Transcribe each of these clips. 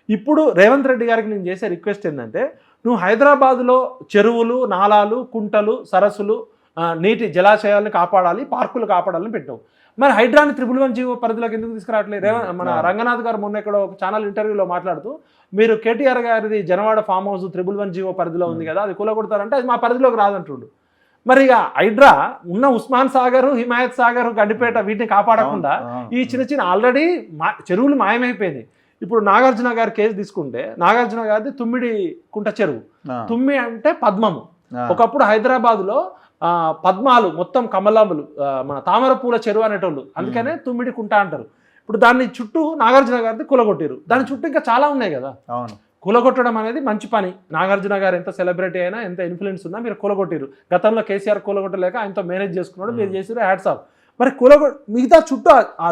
ఇప్పుడు రేవంత్ రెడ్డి గారికి నేను చేసే రిక్వెస్ట్ ఏంటంటే, నువ్వు హైదరాబాద్లో చెరువులు, నాలాలు, కుంటలు, సరస్సులు, నీటి జలాశయాలను కాపాడాలి, పార్కులు కాపాడాలని పెట్టావు. మరి హైడ్రాని 111 జీవో పరిధిలోకి ఎందుకు తీసుకురావట్లేదు? మన రంగనాథ్ గారు మొన్న ఇక్కడ ఒక ఛానల్ ఇంటర్వ్యూలో మాట్లాడుతూ, మీరు కేటీఆర్ గారిది జనవాడ ఫామ్ హౌస్ 111 జీవో పరిధిలో ఉంది కదా, అది కూలగొడతారంటే అది మా పరిధిలోకి రాదంటుండు. మరి ఇక హైడ్రా ఉన్న ఉస్మాన్ సాగర్, హిమాయత్ సాగర్, గండిపేట వీటిని కాపాడకుండా ఈ చిన్న చిన్న ఆల్రెడీ చెరువులు మాయమైపోయినాయి. ఇప్పుడు నాగార్జున గారి కేసు తీసుకుంటే, నాగార్జున గారిది తుమ్మిడి కుంట చెరువు. తుమ్మి అంటే పద్మము. ఒకప్పుడు హైదరాబాద్లో పద్మాలు మొత్తం కమలములు, మన తామర పూల చెరువు అనేటోళ్ళు, అందుకనే తుమ్మిడి కుంట అంటారు. ఇప్పుడు దాన్ని చుట్టూ నాగార్జున గారిది కూలగొట్టారు. దాని చుట్టూ ఇంకా చాలా ఉన్నాయి కదా. కూలగొట్టడం అనేది మంచి పని. నాగార్జున గారు ఎంత సెలబ్రిటీ అయినా, ఎంత ఇన్ఫ్లుయెన్స్ ఉన్నా మీరు కూలగొట్టారు. గతంలో కేసీఆర్ కూలగొట్టలేక ఆయనతో మేనేజ్ చేసుకున్నాడు, మీరు చేసారు, హ్యాట్స్ ఆఫ్. మరి మిగతా చుట్టూ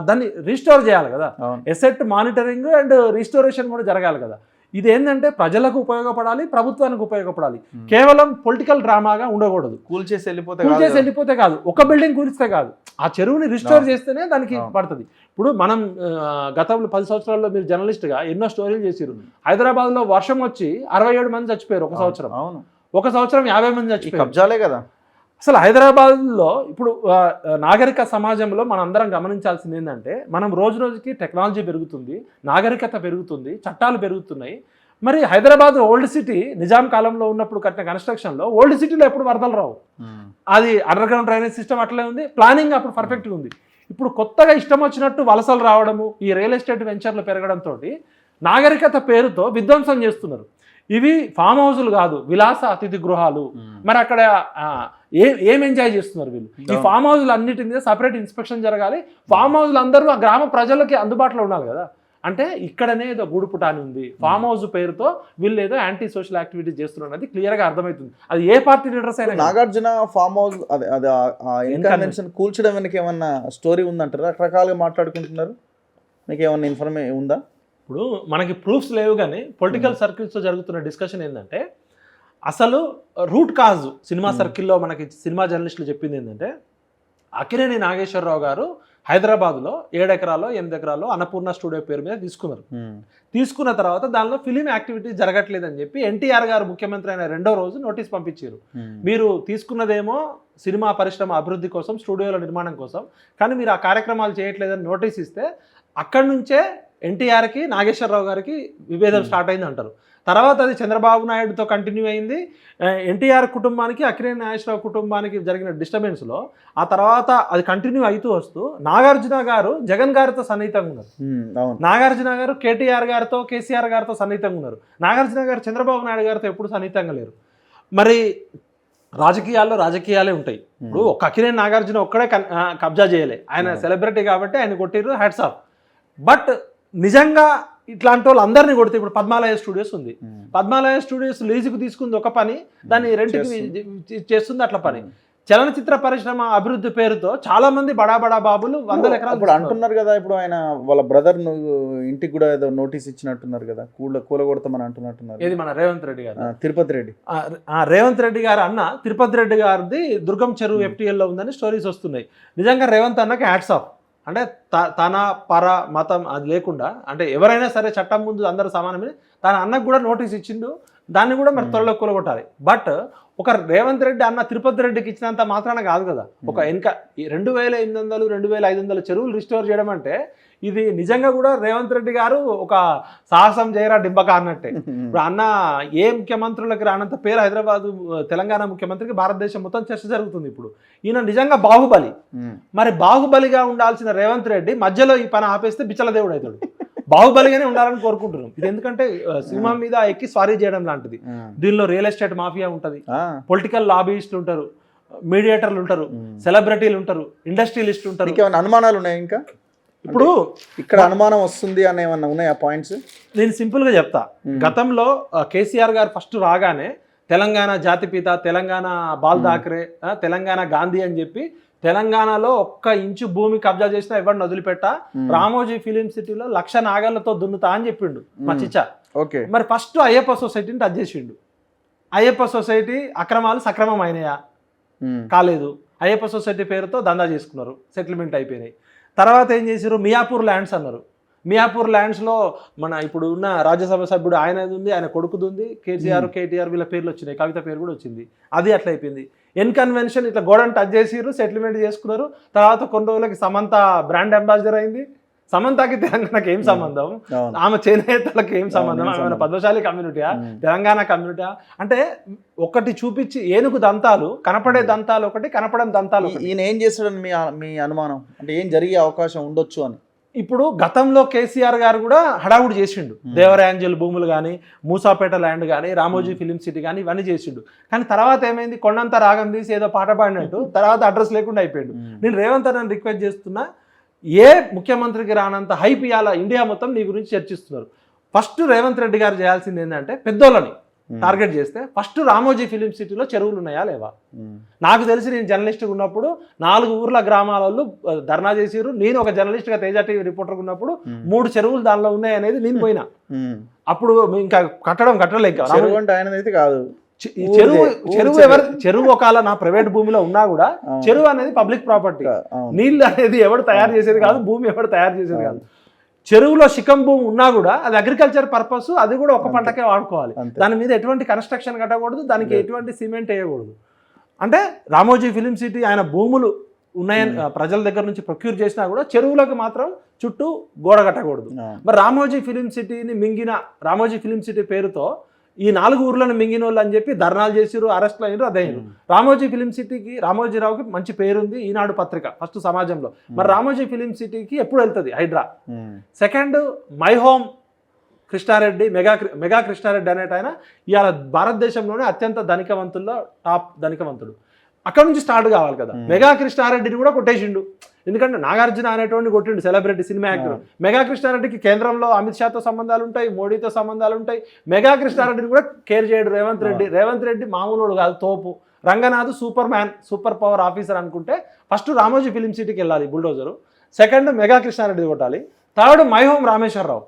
దాన్ని రీస్టోర్ చేయాలి కదా. ఎసెట్ మానిటరింగ్ అండ్ రీస్టోరేషన్ కూడా జరగాలి కదా. ఇది ఏంటంటే ప్రజలకు ఉపయోగపడాలి, ప్రభుత్వానికి ఉపయోగపడాలి. కేవలం పొలిటికల్ డ్రామాగా ఉండకూడదు. కూల్చేసి వెళ్ళిపోతే కాదు, ఒక బిల్డింగ్ కూలిస్తే కాదు, ఆ చెరువుని రిస్టోర్ చేస్తేనే దానికి పడుతుంది. ఇప్పుడు మనం గతంలో 10 సంవత్సరాల్లో మీరు జర్నలిస్ట్గా ఎన్నో స్టోరీలు చేసారు. హైదరాబాద్లో వర్షం వచ్చి 67 మంది చచ్చిపోయారు ఒక సంవత్సరం. ఒక సంవత్సరం 50 మంది చచ్చిపోయారు. కబ్జాలే కదా. అసలు హైదరాబాద్లో ఇప్పుడు నాగరిక సమాజంలో మనం అందరం గమనించాల్సింది ఏంటంటే, మనం రోజు రోజుకి టెక్నాలజీ పెరుగుతుంది, నాగరికత పెరుగుతుంది, చట్టాలు పెరుగుతున్నాయి. మరి హైదరాబాద్ ఓల్డ్ సిటీ నిజాం కాలంలో ఉన్నప్పుడు కట్టిన కన్స్ట్రక్షన్లో ఓల్డ్ సిటీలో ఎప్పుడు వరదలు రావు. అది అండర్ గ్రౌండ్ డ్రైనేజ్ సిస్టమ్ అట్లే ఉంది, ప్లానింగ్ అప్పుడు పర్ఫెక్ట్గా ఉంది. ఇప్పుడు కొత్తగా ఇష్టం వచ్చినట్టు వలసలు రావడము, ఈ రియల్ ఎస్టేట్ వెంచర్లు పెరగడంతో నాగరికత పేరుతో విధ్వంసం చేస్తున్నారు. ఇవి ఫామ్ హౌస్లు కాదు, విలాస అతిథి గృహాలు. మరి అక్కడ ఏం ఎంజాయ్ చేస్తున్నారు వీళ్ళు? ఈ ఫామ్ హౌస్లు అన్నిటి మీద సపరేట్ ఇన్స్పెక్షన్ జరగాలి. ఫామ్ హౌస్లు అందరూ ఆ గ్రామ ప్రజలకి అందుబాటులో ఉండాలి కదా. అంటే ఇక్కడనే ఏదో గూడుపుటాని ఉంది, ఫామ్ హౌస్ పేరుతో వీళ్ళు ఏదో యాంటీ సోషల్ యాక్టివిటీస్ చేస్తున్నారు అనేది క్లియర్గా అర్థమవుతుంది. అది ఏ పార్టీ లీడర్స్ అయినా. నాగార్జున ఫామ్ హౌస్ అది కూల్చడం వెనక ఏమన్నా స్టోరీ ఉందంటారా? రకరకాలుగా మాట్లాడుకుంటున్నారు, మీకు ఏమన్నా ఇన్ఫర్మేషన్ ఉందా? ఇప్పుడు మనకి ప్రూఫ్స్ లేవు, కానీ పొలిటికల్ సర్కిల్స్లో జరుగుతున్న డిస్కషన్ ఏంటంటే, అసలు రూట్ కాజ్ సినిమా సర్కిల్లో మనకి సినిమా జర్నలిస్టులు చెప్పింది ఏంటంటే, అక్కినేని నాగేశ్వరరావు గారు హైదరాబాద్లో 7 ఎకరాలు 8 ఎకరాలు అన్నపూర్ణ స్టూడియో పేరు మీద తీసుకున్నారు. తీసుకున్న తర్వాత దానిలో ఫిలిం యాక్టివిటీస్ జరగట్లేదని చెప్పి ఎన్టీఆర్ గారు ముఖ్యమంత్రి అయిన 2వ రోజు నోటీస్ పంపించారు. మీరు తీసుకున్నదేమో సినిమా పరిశ్రమ అభివృద్ధి కోసం, స్టూడియోల నిర్మాణం కోసం, కానీ మీరు ఆ కార్యక్రమాలు చేయట్లేదని నోటీస్ ఇస్తే అక్కడి నుంచే ఎన్టీఆర్కి నాగేశ్వరరావు గారికి విభేదం స్టార్ట్ అయింది అంటారు. తర్వాత అది చంద్రబాబు నాయుడుతో కంటిన్యూ అయింది. ఎన్టీఆర్ కుటుంబానికి, అక్కినేని నాగేశ్వరరావు కుటుంబానికి జరిగిన డిస్టర్బెన్స్లో ఆ తర్వాత అది కంటిన్యూ అవుతూ వస్తూ నాగార్జున గారు జగన్ గారితో సన్నిహితంగా ఉన్నారు. నాగార్జున గారు కేటీఆర్ గారితో, కేసీఆర్ గారితో సన్నిహితంగా ఉన్నారు. నాగార్జున గారు చంద్రబాబు నాయుడు గారితో ఎప్పుడు సన్నిహితంగా లేరు. మరి రాజకీయాలే ఉంటాయి. ఇప్పుడు ఒక అక్కినేని నాగార్జున ఒక్కడే కబ్జా చేయలే, ఆయన సెలబ్రిటీ కాబట్టి ఆయన కొట్టిర్రు, హ్యాట్స్ ఆఫ్. బట్ నిజంగా ఇట్లాంటి వాళ్ళు అందరినీ కొడితే, ఇప్పుడు పద్మాలయ స్టూడియోస్ ఉంది, పద్మాలయ స్టూడియోస్ లీజుకు తీసుకుంది ఒక పని, దాన్ని రెంట్కి చేస్తుంది అట్లా పని. చలనచిత్ర పరిశ్రమ అభివృద్ధి పేరుతో చాలా మంది బడా బాబులు 100 ఎకరాలు ఇప్పుడు అంటున్నారు కదా. ఇప్పుడు ఆయన వాళ్ళ బ్రదర్ ఇంటికి కూడా ఏదో నోటీస్ ఇచ్చినట్టున్నారు కదా, కూలగొడతామని అంటున్నట్టున్నారు. ఏది మన రేవంత్ రెడ్డి గారు, తిరుపతి రెడ్డి, రేవంత్ రెడ్డి గారు అన్న తిరుపతి రెడ్డి గారిది దుర్గం చెరువు FTL లో ఉందని స్టోరీస్ వస్తున్నాయి. నిజంగా రేవంత్ అన్నకి హ్యాట్స్ ఆఫ్. అంటే తన పర మతం అది లేకుండా, అంటే ఎవరైనా సరే చట్టం ముందు అందరూ సమానమే, తన అన్నకు కూడా నోటీస్ ఇచ్చిండు, దాన్ని కూడా మరి త్వరలో కూలగొట్టాలి. బట్ ఒక రేవంత్ రెడ్డి అన్న తిరుపతి రెడ్డికి ఇచ్చినంత మాత్రాన కాదు కదా. ఒక 2800 2500 చెరువులు రిస్టోర్ చేయడం అంటే ఇది నిజంగా కూడా రేవంత్ రెడ్డి గారు ఒక సాహసం చేయరా డింబక అన్నట్టే. ఇప్పుడు అన్న ఏ ముఖ్యమంత్రులకి రానంత పేరు హైదరాబాద్ తెలంగాణ ముఖ్యమంత్రిగా భారతదేశం మొత్తం చర్చ జరుగుతుంది. ఇప్పుడు ఈయన నిజంగా బాహుబలి. మరి బాహుబలిగా ఉండాల్సిన రేవంత్ రెడ్డి మధ్యలో ఈ పని ఆపేస్తే బిచ్చల దేవుడు అవుతాడు. బాహుబలిగానే ఉండాలని కోరుకుంటున్నాం. ఇది ఎందుకంటే సింహం మీద ఎక్కి స్వారీ చేయడం లాంటిది. దీనిలో రియల్ ఎస్టేట్ మాఫియా ఉంటుంది, పొలిటికల్ లాబీయిస్టులు ఉంటారు, మీడియేటర్లు ఉంటారు, సెలబ్రిటీలు ఉంటారు, ఇండస్ట్రియలిస్టులు ఉంటారు. అనుమానాలు ఉన్నాయి ఇంకా? ఇప్పుడు ఇక్కడ అనుమానం వస్తుంది అని ఏమన్నా ఉన్నాయా పాయింట్స్? నేను సింపుల్గా చెప్తా. గతంలో కేసీఆర్ గారు ఫస్ట్ రాగానే తెలంగాణ జాతిపిత, తెలంగాణ బాల్ ఠాక్రే, తెలంగాణ గాంధీ అని చెప్పి తెలంగాణలో 1 ఇంచు భూమి కబ్జా చేసినా ఎవరిని వదిలిపెట్టా, రామోజీ ఫిలిం సిటీలో 1,00,000 నాగళ్లతో దున్నుతా అని చెప్పిండు మా చిచ్చా. మరి ఫస్ట్ అయ్యప్ప సొసైటీని టచ్ చేసిండు. అయ్యప్ప సొసైటీ అక్రమాలు సక్రమం అయినాయా? కాలేదు. అయ్యప్ప సొసైటీ పేరుతో దందా చేసుకున్నారు, సెటిల్మెంట్ అయిపోయినాయి. తర్వాత ఏం చేశారు? మియాపూర్ ల్యాండ్స్ అన్నారు. మియాపూర్ ల్యాండ్స్లో మన ఇప్పుడు ఉన్న రాజ్యసభ సభ్యుడు ఆయనది ఉంది, ఆయన కొడుకుది ఉంది, కేసీఆర్ కేటీఆర్ వీళ్ళ పేర్లు వచ్చినాయి, కవిత పేరు కూడా వచ్చింది. అది అట్లా అయిపోయింది. ఎన్ కన్వెన్షన్ ఇట్లా గోడను టచ్ చేసిర్రు, సెటిల్మెంట్ చేసుకున్నారు. తర్వాత కొన్ని రోజులకి సమంత బ్రాండ్ అంబాసిడర్ అయింది. సమంతకి తెలంగాణకి ఏం సంబంధం, ఆమె చేనేతలకు ఏం సంబంధం, ఆమె పద్మశాలి కమ్యూనిటీయా తెలంగాణ కమ్యూనిటీయా? అంటే ఒకటి చూపించి ఏనుగు దంతాలు, కనపడే దంతాలు ఒకటి, కనపడని దంతాలు. ఈయన ఏం చేస్తాడని మీ అనుమానం, అంటే ఏం జరిగే అవకాశం ఉండొచ్చు అని? ఇప్పుడు గతంలో కేసీఆర్ గారు కూడా హడావుడి చేసిండు. దేవరాంజల్ భూములు కానీ, మూసాపేట ల్యాండ్ కానీ, రామోజీ ఫిలిం సిటీ కానీ ఇవన్నీ చేసిండు. కానీ తర్వాత ఏమైంది, కొండంత రాగం తీసి ఏదో పాట పాడినట్టు తర్వాత అడ్రస్ లేకుండా అయిపోయాడు. నేను రేవంత్ అన్నని రిక్వెస్ట్ చేస్తున్నా, ఏ ముఖ్యమంత్రికి రానంత హైప్ ఇవాళ ఇండియా మొత్తం నీ గురించి చర్చిస్తున్నారు. ఫస్ట్ రేవంత్ రెడ్డి గారు చేయాల్సింది ఏంటంటే, పెద్దోళ్ళని టార్గెట్ చేస్తే ఫస్ట్ రామోజీ ఫిలిం సిటీలో చెరువులు ఉన్నాయా లేవా? నాకు తెలిసి నేను జర్నలిస్ట్గా ఉన్నప్పుడు 4 ఊర్ల గ్రామాలలో ధర్నా చేసిరు. నేను ఒక జర్నలిస్ట్గా తేజ టీవీ రిపోర్టర్గా ఉన్నప్పుడు 3 చెరువులు దానిలో ఉన్నాయి అనేది నేను పోయినా. అప్పుడు ఇంకా కట్టలేక ఆయనదైతే కాదు. చెరువు ఒకవేళ నా ప్రైవేట్ భూమిలో ఉన్నా కూడా చెరువు అనేది పబ్లిక్ ప్రాపర్టీ. నీళ్ళు అనేది ఎవరు తయారు చేసేది కాదు, భూమి ఎవరు తయారు చేసేది కాదు. చెరువులో శిఖం భూమి ఉన్నా కూడా అది అగ్రికల్చర్ పర్పస్, అది కూడా ఒక పంటకే వాడుకోవాలి. దాని మీద ఎటువంటి కన్స్ట్రక్షన్ కట్టకూడదు, దానికి ఎటువంటి సిమెంట్ వేయకూడదు. అంటే రామోజీ ఫిలిం సిటీ ఆయన భూములు ఉన్నాయని ప్రజల దగ్గర నుంచి ప్రొక్యూర్ చేసినా కూడా చెరువులకు మాత్రం చుట్టూ గోడ కట్టకూడదు. మరి రామోజీ ఫిలిం సిటీని మింగిన, రామోజీ ఫిలిం సిటీ పేరుతో ఈ 4 ఊర్లను మింగిన వాళ్ళు అని చెప్పి ధర్నాలు చేసిరు, అరెస్ట్లు అయినారు. అదైనారు. రామోజీ ఫిలిం సిటీకి, రామోజీరావుకి మంచి పేరుంది, ఈనాడు పత్రిక ఫస్ట్ సమాజంలో. మరి రామోజీ ఫిలిం సిటీకి ఎప్పుడు వెళ్తుంది Hydraa? Second, my home Krishna Reddy, mega Krishna Reddy అనేట ఆయన ఇవాళ భారతదేశంలోనే అత్యంత ధనికవంతుల్లో టాప్ ధనికవంతుడు. అక్కడ నుంచి స్టార్ట్ కావాలి కదా. మెగా కృష్ణారెడ్డిని కూడా కొట్టేసిండు. ఎందుకంటే నాగార్జున అనేటువంటి కొట్టిండు, సెలబ్రిటీ సినిమా యాక్టర్. మెగా కృష్ణారెడ్డికి కేంద్రంలో అమిత్ షాతో సంబంధాలు ఉంటాయి, మోడీతో సంబంధాలు ఉంటాయి. మెగా కృష్ణారెడ్డిని కూడా కేర్ చేయడు రేవంత్ రెడ్డి. రేవంత్ రెడ్డి మామూలు కాదు, తోపు. Ranganath super man, super power officer అనుకుంటే ఫస్ట్ రామోజీ ఫిలిం సిటీకి వెళ్ళాలి బుల్డోజరు. సెకండ్ మెగా కృష్ణారెడ్డి కొట్టాలి. Third my home Rameshwar Rao.